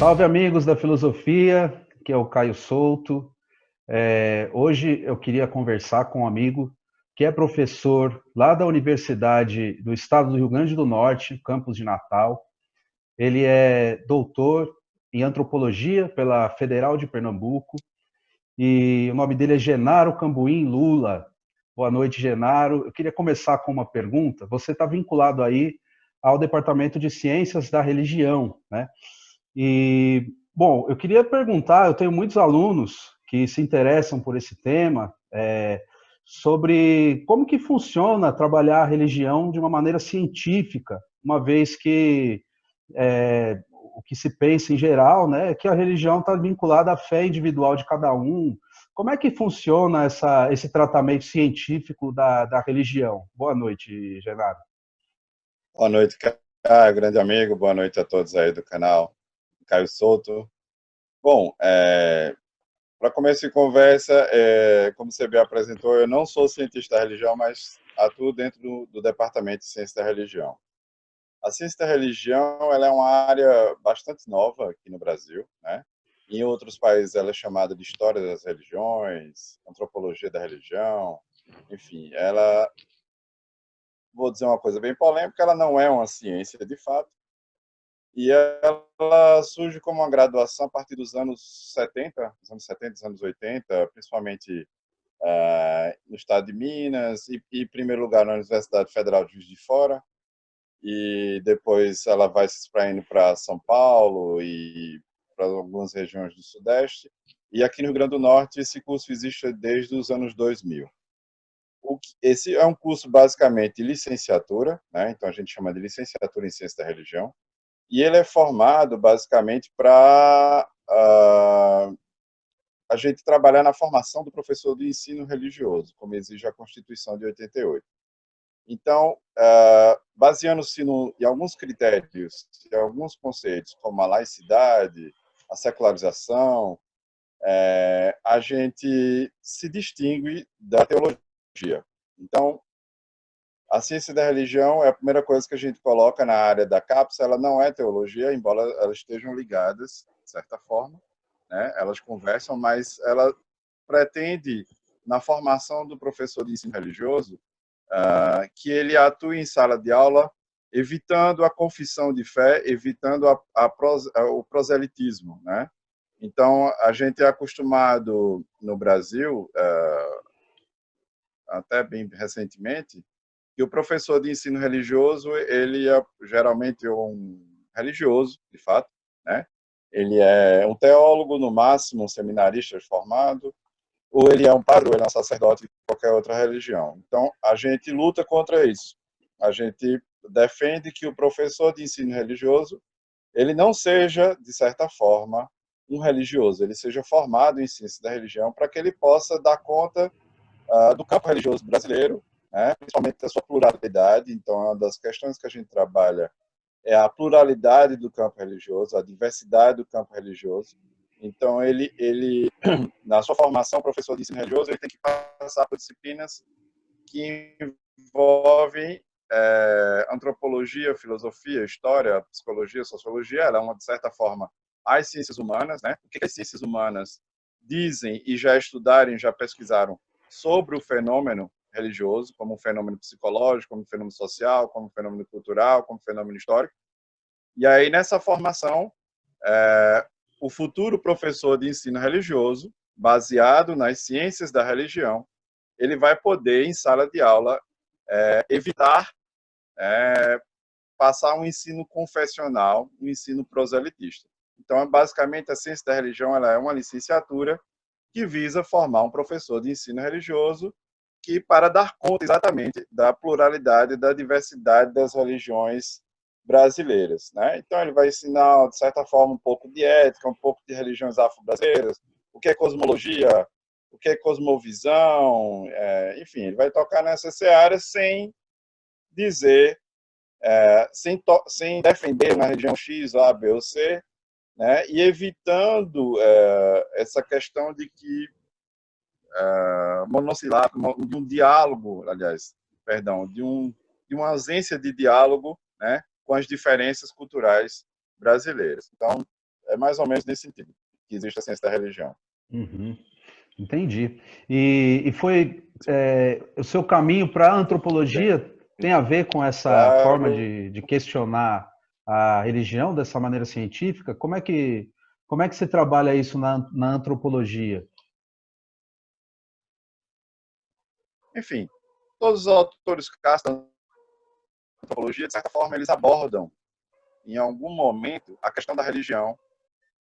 Salve, amigos da filosofia, que é o Caio Souto. Hoje eu queria conversar com um amigo que é professor lá da Universidade do Estado do Rio Grande do Norte, campus de Natal. Ele é doutor em antropologia pela Federal de Pernambuco e o nome dele é Genaro Cambuim Lula. Boa noite, Genaro. Eu queria começar com uma pergunta. Você está vinculado aí ao Departamento de Ciências da Religião, né? Bom, eu queria perguntar, eu tenho muitos alunos que se interessam por esse tema, sobre como que funciona trabalhar a religião de uma maneira científica, uma vez que o que se pensa em geral, né, é que a religião está vinculada à fé individual de cada um. Como é que funciona esse tratamento científico da religião? Boa noite, Genaro. Boa noite, Caio, grande amigo. Boa noite a todos aí do canal Caio Souto. Bom, para começo de conversa, como você bem apresentou, eu não sou cientista da religião, mas atuo dentro do Departamento de Ciência da Religião. A ciência da religião ela é uma área bastante nova aqui no Brasil, né? Em outros países ela é chamada de História das Religiões, Antropologia da Religião, enfim, vou dizer uma coisa bem polêmica, ela não é uma ciência de fato, e ela surge como uma graduação a partir dos anos 70, dos anos 80, principalmente no estado de Minas, e em primeiro lugar na Universidade Federal de Juiz de Fora, e depois ela vai se expandindo para São Paulo e para algumas regiões do Sudeste. E aqui no Rio Grande do Norte esse curso existe desde os anos 2000. Esse é um curso basicamente de licenciatura, né? Então a gente chama de licenciatura em Ciência da Religião, e ele é formado basicamente para a gente trabalhar na formação do professor de ensino religioso, como exige a Constituição de 88. Então, baseando-se em alguns critérios, em alguns conceitos, como a laicidade, a secularização, a gente se distingue da teologia. Então, a ciência da religião é a primeira coisa que a gente coloca na área da CAPES. Ela não é teologia, embora elas estejam ligadas, de certa forma, né? Elas conversam, mas ela pretende, na formação do professor de ensino religioso, que ele atue em sala de aula, evitando a confissão de fé, evitando o proselitismo, né? Então, a gente é acostumado no Brasil, até bem recentemente, que o professor de ensino religioso, ele é geralmente um religioso, de fato, né? Ele é um teólogo, no máximo, um seminarista formado, ou ele é um padre, ou ele é um sacerdote de qualquer outra religião. Então, a gente luta contra isso. A gente defende que o professor de ensino religioso, ele não seja, de certa forma, um religioso, ele seja formado em ciência da religião para que ele possa dar conta do campo religioso brasileiro, né, principalmente da sua pluralidade. Então, uma das questões que a gente trabalha é a pluralidade do campo religioso, a diversidade do campo religioso. Então, ele na sua formação, professor de ensino religioso, ele tem que passar por disciplinas que envolvem antropologia, filosofia, história, psicologia, sociologia. Ela é uma, de certa forma, as ciências humanas, né? O que as ciências humanas dizem e já estudaram, já pesquisaram sobre o fenômeno religioso, como um fenômeno psicológico, como um fenômeno social, como um fenômeno cultural, como um fenômeno histórico. E aí, nessa formação, o futuro professor de ensino religioso, baseado nas ciências da religião, ele vai poder, em sala de aula, evitar passar um ensino confessional, um ensino proselitista. Então, basicamente, a ciência da religião ela é uma licenciatura que visa formar um professor de ensino religioso que, para dar conta exatamente da pluralidade, da diversidade das religiões brasileiras, né? Então, ele vai ensinar, de certa forma, um pouco de ética, um pouco de religiões afro-brasileiras, o que é cosmologia, o que é cosmovisão, enfim, ele vai tocar nessas áreas sem dizer, sem defender uma religião X, A, B ou C, né? E evitando essa questão de que monossilábico, de um diálogo, aliás, perdão, de uma ausência de diálogo, né, com as diferenças culturais brasileiras. Então, é mais ou menos nesse sentido que existe a ciência da religião. Uhum. Entendi. E foi o seu caminho para a antropologia tem a ver com essa forma Claro. de questionar a religião dessa maneira científica? Como é que se trabalha isso na antropologia? Enfim, todos os autores clássicos da antropologia, de certa forma, eles abordam, em algum momento, a questão da religião,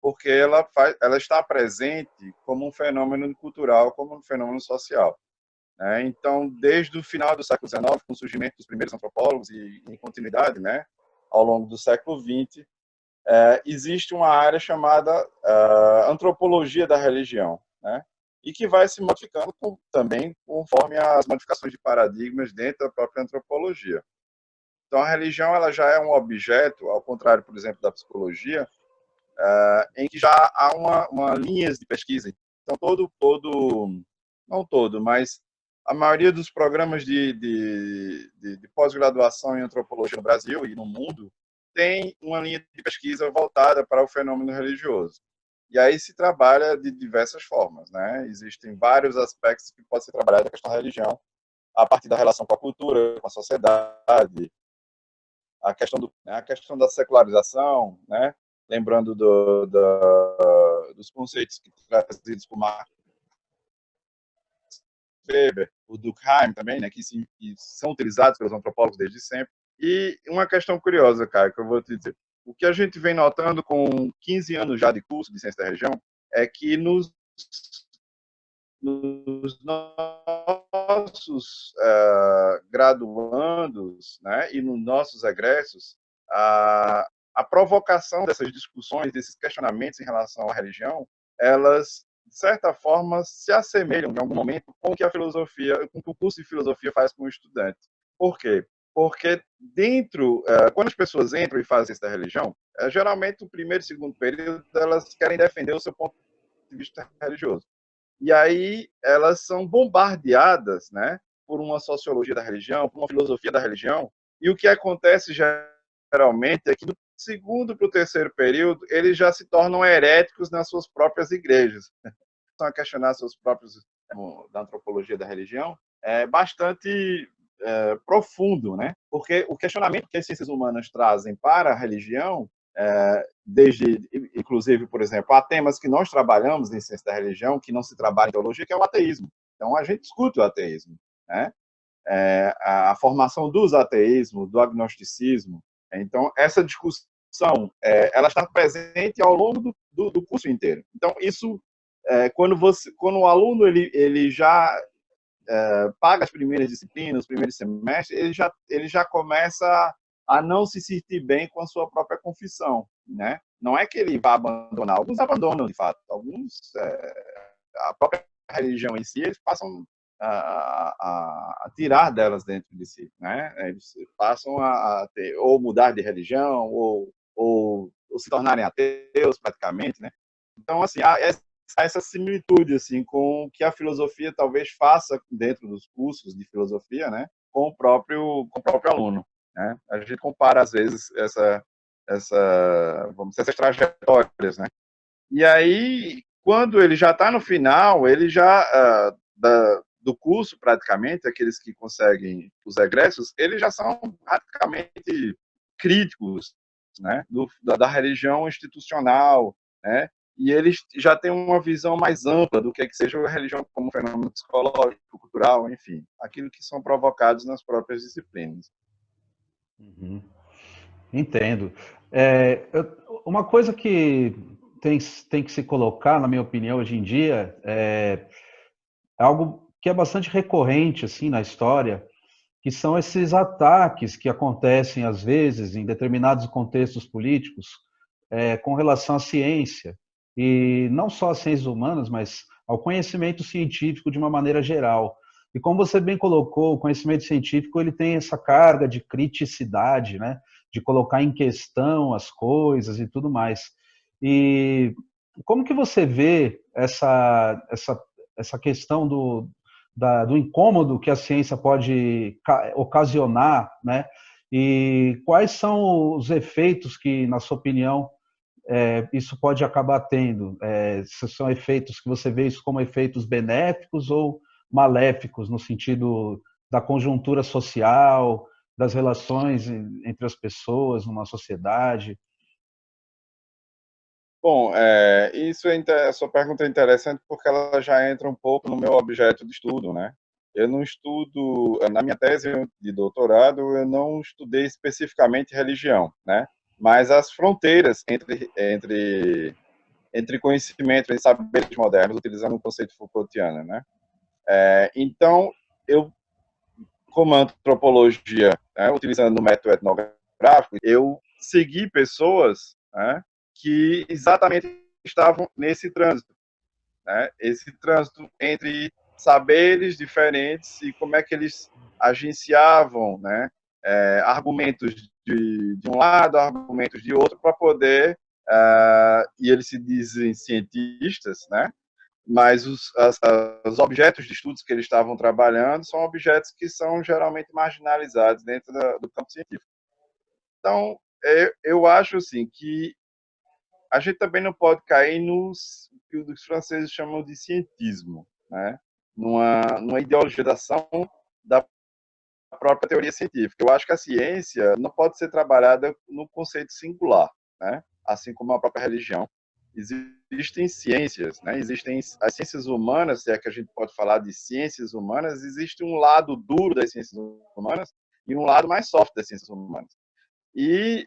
porque ela está presente como um fenômeno cultural, como um fenômeno social, né? Então, desde o final do século XIX, com o surgimento dos primeiros antropólogos e em continuidade, né, ao longo do século XX, existe uma área chamada antropologia da religião, né? E que vai se modificando também conforme as modificações de paradigmas dentro da própria antropologia. Então, a religião ela já é um objeto, ao contrário, por exemplo, da psicologia, em que já há uma linha de pesquisa. Então, não todo, mas a maioria dos programas de pós-graduação em antropologia no Brasil e no mundo tem uma linha de pesquisa voltada para o fenômeno religioso. E aí se trabalha de diversas formas, né? Existem vários aspectos que podem ser trabalhados da questão da religião, a partir da relação com a cultura, com a sociedade, a questão da secularização, né? Lembrando dos conceitos que trazidos por Marx Weber, o Durkheim também, né? Que são utilizados pelos antropólogos desde sempre. E uma questão curiosa, cara, que eu vou te dizer. O que a gente vem notando com 15 anos já de curso de ciência da religião é que nos nossos graduandos, né, e nos nossos egressos, a provocação dessas discussões, desses questionamentos em relação à religião, elas, de certa forma, se assemelham, em algum momento, com o que com o curso de filosofia faz com o estudante. Por quê? Porque quando as pessoas entram e fazem essa religião, geralmente o primeiro e segundo período elas querem defender o seu ponto de vista religioso. E aí elas são bombardeadas, né, por uma sociologia da religião, por uma filosofia da religião, e o que acontece geralmente é que do segundo para o terceiro período eles já se tornam heréticos nas suas próprias igrejas. Estão a questionar seus próprios da antropologia da religião é bastante profundo, né? Porque o questionamento que as ciências humanas trazem para a religião, inclusive, por exemplo, há temas que nós trabalhamos em ciência da religião que não se trabalha em teologia, que é o ateísmo. Então, a gente discute o ateísmo, né? A formação dos ateísmos, do agnosticismo. Então, essa discussão, ela está presente ao longo do curso inteiro. Então, isso, quando o aluno ele já paga as primeiras disciplinas, os primeiros semestres, ele já começa a não se sentir bem com a sua própria confissão, né? Não é que ele vá abandonar, alguns abandonam de fato, alguns a própria religião em si eles passam a tirar delas dentro de si, né? Eles passam a ter, ou mudar de religião ou se tornarem ateus praticamente, né? Então assim há essa similitude assim com o que a filosofia talvez faça dentro dos cursos de filosofia, né, com o próprio aluno, né? A gente compara às vezes essas trajetórias, né? E aí quando ele já está no final, ele já do curso praticamente, aqueles que conseguem os egressos, eles já são praticamente críticos, né, da religião institucional, né? E eles já têm uma visão mais ampla do que seja a religião como fenômeno psicológico, cultural, enfim, aquilo que são provocados nas próprias disciplinas. Uhum. Entendo. Uma coisa que tem que se colocar, na minha opinião, hoje em dia, é algo que é bastante recorrente assim na história, que são esses ataques que acontecem às vezes em determinados contextos políticos com relação à ciência, e não só às ciências humanas, mas ao conhecimento científico de uma maneira geral. E como você bem colocou, o conhecimento científico ele tem essa carga de criticidade, né? De colocar em questão as coisas e tudo mais. E como que você vê essa questão do incômodo que a ciência pode ocasionar, né? E quais são os efeitos que, na sua opinião, isso pode acabar tendo? Se são efeitos que você vê isso como efeitos benéficos ou maléficos, no sentido da conjuntura social, das relações entre as pessoas numa sociedade? Bom, a sua pergunta é interessante porque ela já entra um pouco no meu objeto de estudo, né? Eu não estudo, na minha tese de doutorado, eu não estudei especificamente religião, né? Mas as fronteiras entre conhecimento e saberes modernos, utilizando o conceito Foucaultiano, né? Então, eu, como antropologia, né, utilizando o método etnográfico, eu segui pessoas, né, que exatamente estavam nesse trânsito, né? Esse trânsito entre saberes diferentes e como é que eles agenciavam, né? Argumentos de um lado, argumentos de outro, para poder, e eles se dizem cientistas, né? Mas os objetos de estudos que eles estavam trabalhando são objetos que são geralmente marginalizados dentro do campo científico. Então, eu acho assim que a gente também não pode cair nos que os franceses chamam de cientismo, né? Numa ideologização da própria teoria científica. Eu acho que a ciência não pode ser trabalhada no conceito singular, né? Assim como a própria religião. Existem ciências, né? Existem as ciências humanas, se é que a gente pode falar de ciências humanas, existe um lado duro das ciências humanas e um lado mais soft das ciências humanas. E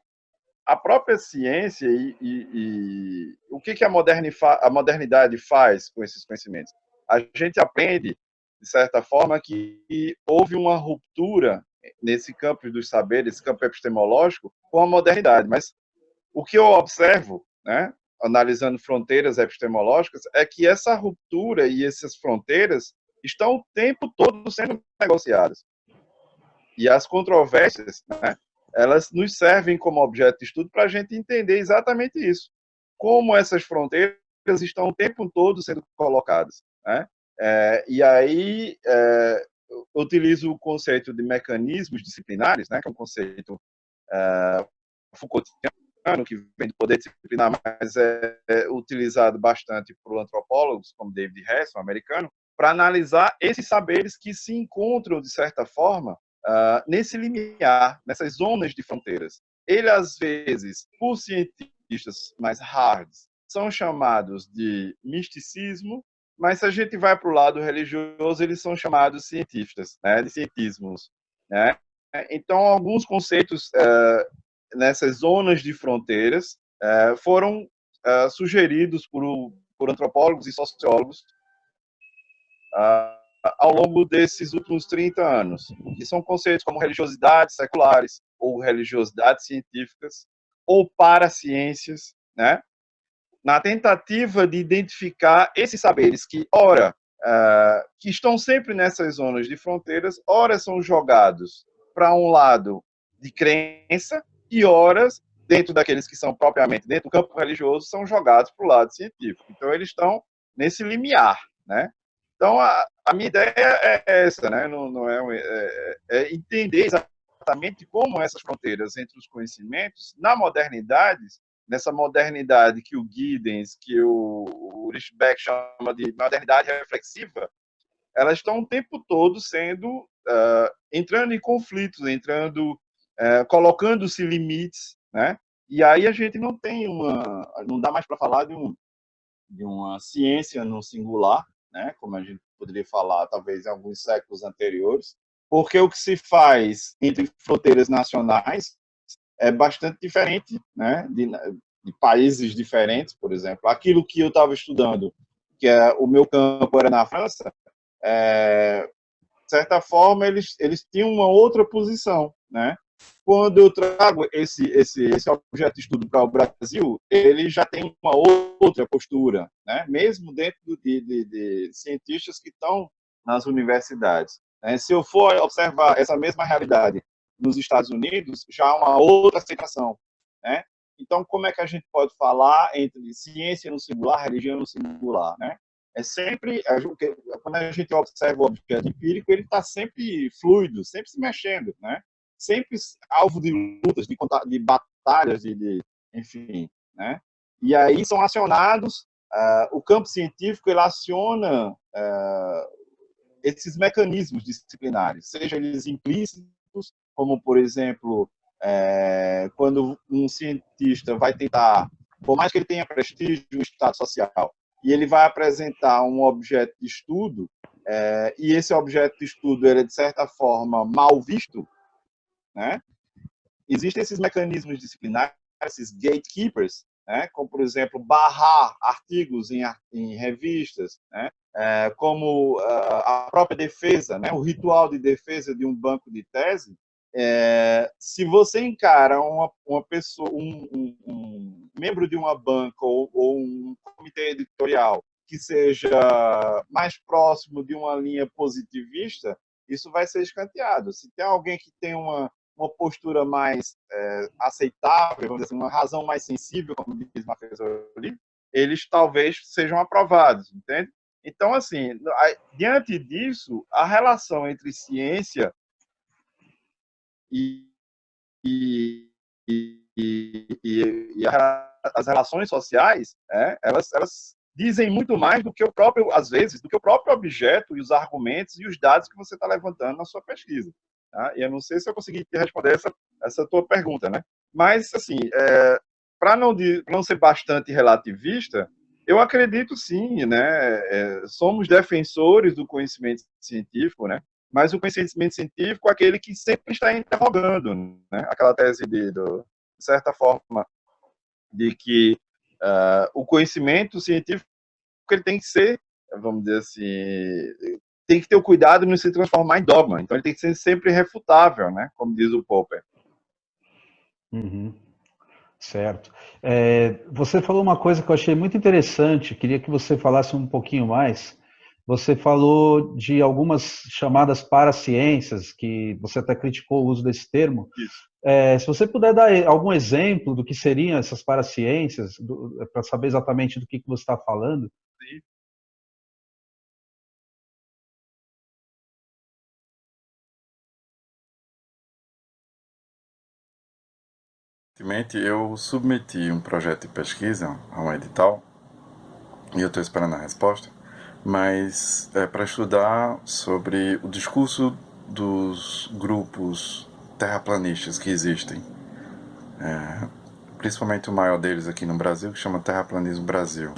a própria ciência e o que a modernidade faz com esses conhecimentos? A gente aprende, de certa forma, que houve uma ruptura nesse campo dos saberes, esse campo epistemológico, com a modernidade. Mas o que eu observo, né, analisando fronteiras epistemológicas, é que essa ruptura e essas fronteiras estão o tempo todo sendo negociadas. E as controvérsias, né, elas nos servem como objeto de estudo para a gente entender exatamente isso. Como essas fronteiras estão o tempo todo sendo colocadas, né? E aí eu utilizo o conceito de mecanismos disciplinares, né, que é um conceito Foucaultiano, que vem do poder disciplinar, mas é utilizado bastante por antropólogos, como David Hesson, americano, para analisar esses saberes que se encontram, de certa forma, nesse limiar, nessas zonas de fronteiras. Ele, às vezes, por cientistas mais hards, são chamados de misticismo, mas se a gente vai para o lado religioso, eles são chamados cientistas, né, de cientismos. Né? Então, alguns conceitos nessas zonas de fronteiras foram sugeridos por antropólogos e sociólogos ao longo desses últimos 30 anos, que são conceitos como religiosidades seculares, ou religiosidades científicas, ou paraciências, né? Na tentativa de identificar esses saberes que, ora, que estão sempre nessas zonas de fronteiras, ora são jogados para um lado de crença, e horas, dentro daqueles que são propriamente dentro do campo religioso, são jogados para o lado científico. Então, eles estão nesse limiar, né? Então, a minha ideia é essa, né? Não é entender exatamente como essas fronteiras entre os conhecimentos, na modernidade, nessa modernidade que o Giddens, que o Ulrich Beck chama de modernidade reflexiva, elas estão o tempo todo sendo entrando em conflitos, colocando-se limites, né? E aí a gente não dá mais para falar de uma ciência no singular, né? Como a gente poderia falar talvez em alguns séculos anteriores, porque o que se faz entre fronteiras nacionais é bastante diferente, né? De países diferentes, por exemplo. Aquilo que eu estava estudando, que o meu campo era na França, de certa forma, eles tinham uma outra posição, né? Quando eu trago esse objeto de estudo para o Brasil, ele já tem uma outra postura, né? Mesmo dentro de cientistas que estão nas universidades. Né? Se eu for observar essa mesma realidade nos Estados Unidos, já há uma outra aceitação. Né? Então, como é que a gente pode falar entre ciência no singular, religião no singular? Né? É sempre, quando a gente observa o objeto empírico, ele está sempre fluido, sempre se mexendo, né? Sempre alvo de lutas, de batalhas, enfim, né? E aí são acionados, o campo científico ele aciona esses mecanismos disciplinares, seja eles implícitos, como, por exemplo, quando um cientista vai tentar, por mais que ele tenha prestígio no estado social, e ele vai apresentar um objeto de estudo, e esse objeto de estudo ele é, de certa forma, mal visto, né? Existem esses mecanismos disciplinares, esses gatekeepers, né? Como, por exemplo, barrar artigos em revistas, né? Como a própria defesa, né? O ritual de defesa de um banco de tese. Se você encara uma pessoa, um membro de uma banca ou um comitê editorial que seja mais próximo de uma linha positivista, isso vai ser escanteado. Se tem alguém que tem uma postura mais aceitável, vamos dizer assim, uma razão mais sensível, como diz Machiavelli, eles talvez sejam aprovados, entende? Então, assim, diante disso, a relação entre ciência e, e, as relações sociais, elas dizem muito mais do que o próprio, às vezes, do que o próprio objeto e os argumentos e os dados que você está levantando na sua pesquisa. Tá? E eu não sei se eu consegui te responder essa tua pergunta, né? Mas, assim, para não ser bastante relativista, eu acredito sim, né? Somos defensores do conhecimento científico, né? Mas o conhecimento científico é aquele que sempre está interrogando, né? Aquela tese de certa forma, de que o conhecimento científico ele tem que ser, vamos dizer assim, tem que ter o cuidado de não se transformar em dogma. Então, ele tem que ser sempre refutável, né? Como diz o Popper. Uhum. Certo. Você falou uma coisa que eu achei muito interessante, queria que você falasse um pouquinho mais. Você falou de algumas chamadas paraciências, que você até criticou o uso desse termo. Isso. Se você puder dar algum exemplo do que seriam essas paraciências, para saber exatamente do que você está falando. Sim. Recentemente, eu submeti um projeto de pesquisa a um edital e eu estou esperando a resposta, mas é para estudar sobre o discurso dos grupos terraplanistas que existem, principalmente o maior deles aqui no Brasil, que chama Terraplanismo Brasil,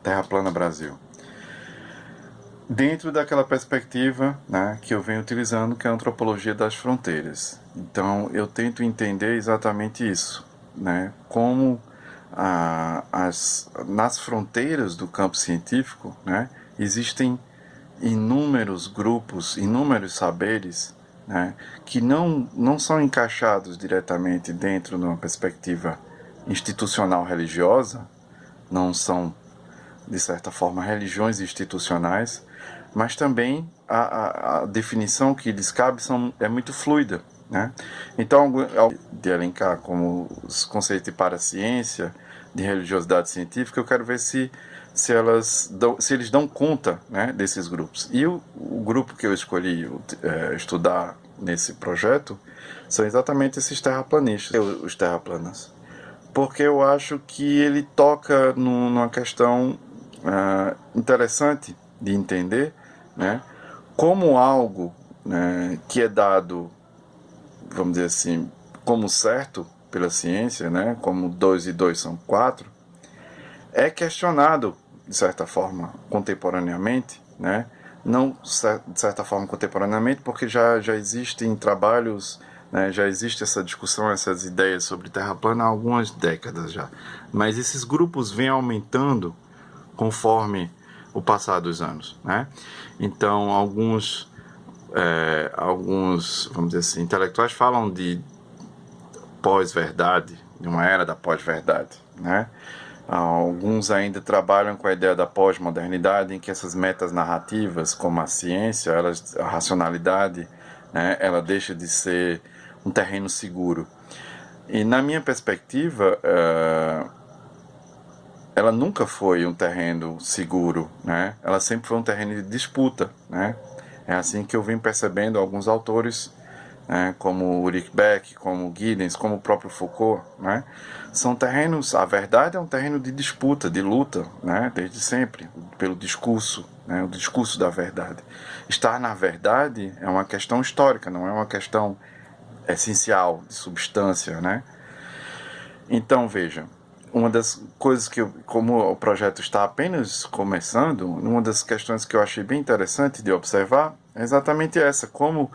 Terra Plana Brasil. Dentro daquela perspectiva, né, que eu venho utilizando, que é a antropologia das fronteiras. Então, eu tento entender exatamente isso, né, como nas fronteiras do campo científico, né, existem inúmeros grupos, inúmeros saberes, né, que não são encaixados diretamente dentro de uma perspectiva institucional religiosa, não são, de certa forma, religiões institucionais, mas também a definição que lhes cabe é muito fluida, né? Então, de elencar como os conceitos de paraciência, de religiosidade científica, eu quero ver se eles dão conta, né, desses grupos. E o grupo que eu escolhi estudar nesse projeto são exatamente esses terraplanistas, os terraplanas. Porque eu acho que ele toca numa questão interessante de entender, né, como algo, né, que é dado, vamos dizer assim, como certo pela ciência, né, como 2 e 2 são 4, é questionado, de certa forma, contemporaneamente, né, não de certa forma contemporaneamente, porque já existem trabalhos, né, já existe essa discussão, essas ideias sobre terra plana há algumas décadas já. Mas esses grupos vêm aumentando conforme o passar dos anos, né? Então, alguns, vamos dizer assim, intelectuais falam de pós-verdade, de uma era da pós-verdade, né? Alguns ainda trabalham com a ideia da pós-modernidade, em que essas metas narrativas, como a ciência, a racionalidade, né, ela deixa de ser um terreno seguro. E na minha perspectiva, ela nunca foi um terreno seguro, né? Ela sempre foi um terreno de disputa, né? É assim que eu vim percebendo alguns autores né, como Ulrich Beck, como Giddens, como o próprio Foucault, né, são terrenos, a verdade é um terreno de disputa, de luta, né, desde sempre, pelo discurso, né, o discurso da verdade. Estar na verdade é uma questão histórica, não é uma questão essencial, de substância, né. Então, veja, uma das coisas que, como o projeto está apenas começando, uma das questões que eu achei bem interessante de observar é exatamente essa, como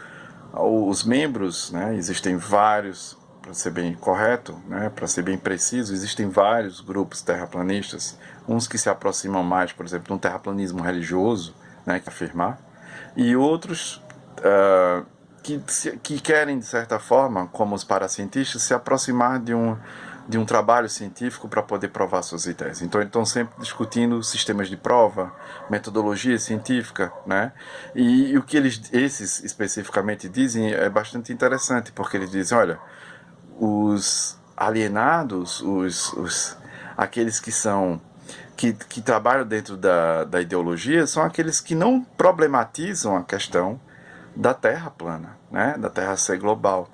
os membros, né, existem vários, para ser bem correto, né, para ser bem preciso, existem vários grupos terraplanistas, uns que se aproximam mais, por exemplo, de um terraplanismo religioso, né, que afirmar, e outros que querem, de certa forma, como os paracientistas, se aproximar de um trabalho científico para poder provar suas ideias. Então, eles estão sempre discutindo sistemas de prova, metodologia científica, né? E o que esses especificamente dizem é bastante interessante, porque eles dizem, olha, os alienados, aqueles que são que trabalham dentro da ideologia são aqueles que não problematizam a questão da Terra plana, né? Da Terra ser global.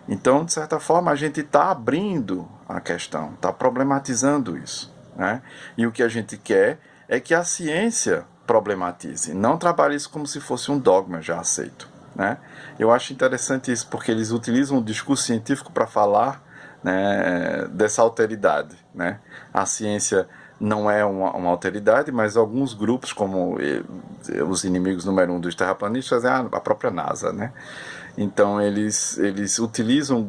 Então, de certa forma, a gente está abrindo a questão, está problematizando isso, né? E o que a gente quer é que a ciência problematize, não trabalhe isso como se fosse um dogma já aceito, né? Eu acho interessante isso porque eles utilizam o discurso científico para falar, né, dessa alteridade, né? A ciência não é uma alteridade, mas alguns grupos, como os inimigos número um dos terraplanistas, é a própria NASA, né? Então eles utilizam,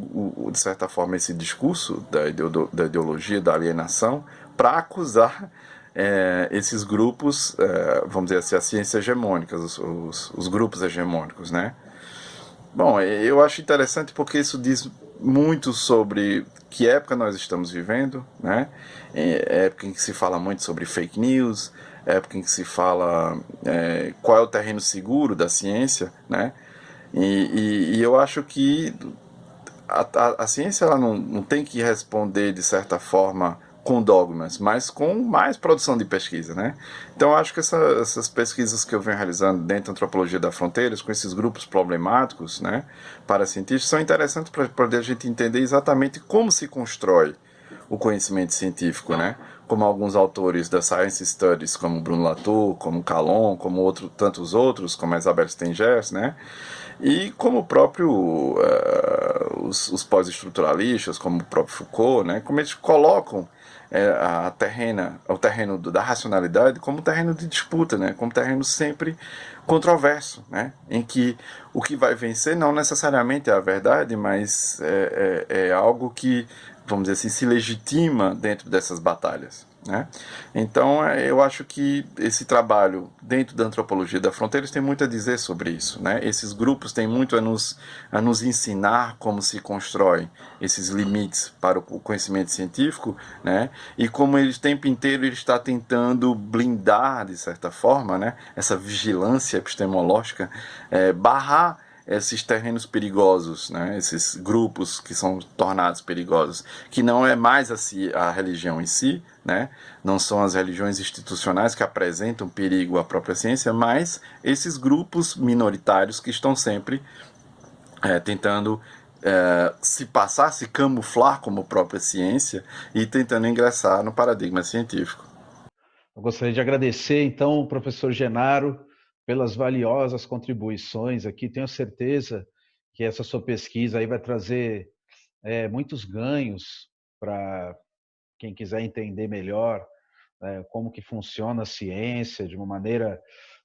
de certa forma, esse discurso da ideologia, da alienação, para acusar esses grupos, vamos dizer assim, as ciências hegemônicas, os grupos hegemônicos, né? Bom, eu acho interessante porque isso diz muito sobre que época nós estamos vivendo, né? É época em que se fala muito sobre fake news, época em que se fala qual é o terreno seguro da ciência, né? E eu acho que a ciência ela não tem que responder de certa forma com dogmas, mas com mais produção de pesquisa, né? Então eu acho que essas pesquisas que eu venho realizando dentro da antropologia das fronteiras, com esses grupos problemáticos, né, para cientistas, são interessantes para poder a gente entender exatamente como se constrói o conhecimento científico, né? Como alguns autores da Science Studies, como Bruno Latour, como Calon, como tantos outros, como a Isabel Stengers, né? E como o próprio os pós-estruturalistas, como o próprio Foucault, né? Como eles colocam o terreno da racionalidade como terreno de disputa, né? Como terreno sempre controverso, né? Em que o que vai vencer não necessariamente é a verdade, mas é algo que, vamos dizer assim, se legitima dentro dessas batalhas, né? Então, eu acho que esse trabalho dentro da antropologia da fronteira tem muito a dizer sobre isso, né? Esses grupos têm muito a nos ensinar como se constrói esses limites para o conhecimento científico, né? E como ele o tempo inteiro ele está tentando blindar, de certa forma, né? Essa vigilância epistemológica, barrar esses terrenos perigosos, né? Esses grupos que são tornados perigosos, que não é mais a religião em si, né? Não são as religiões institucionais que apresentam perigo à própria ciência, mas esses grupos minoritários que estão sempre tentando se passar, se camuflar como própria ciência e tentando ingressar no paradigma científico. Eu gostaria de agradecer, então, o professor Genaro, pelas valiosas contribuições aqui. Tenho certeza que essa sua pesquisa aí vai trazer muitos ganhos para quem quiser entender melhor como que funciona a ciência de uma maneira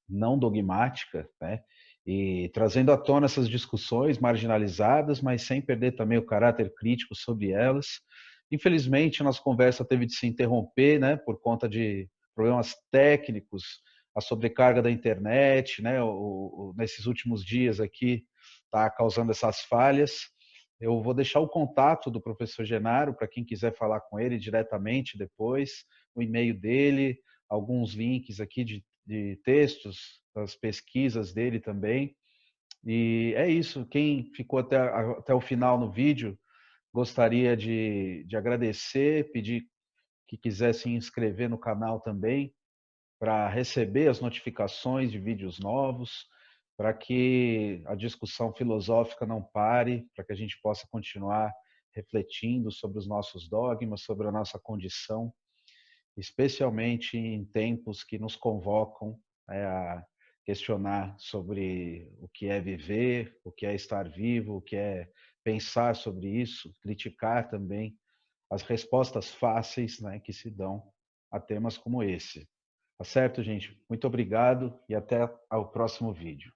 não dogmática, né? E trazendo à tona essas discussões marginalizadas, mas sem perder também o caráter crítico sobre elas. Infelizmente, nossa conversa teve de se interromper, né, por conta de problemas técnicos, a sobrecarga da internet, né, nesses últimos dias aqui está causando essas falhas. Eu vou deixar o contato do professor Genaro para quem quiser falar com ele diretamente depois, o e-mail dele, alguns links aqui de textos, das pesquisas dele também. E é isso. Quem ficou até o final no vídeo, gostaria de agradecer, pedir que quiser se inscrever no canal também, para receber as notificações de vídeos novos. para que a discussão filosófica não pare, para que a gente possa continuar refletindo sobre os nossos dogmas, sobre a nossa condição, especialmente em tempos que nos convocam a questionar sobre o que é viver, o que é estar vivo, o que é pensar sobre isso, criticar também as respostas fáceis, né, que se dão a temas como esse. Tá certo, gente? Muito obrigado e até ao próximo vídeo.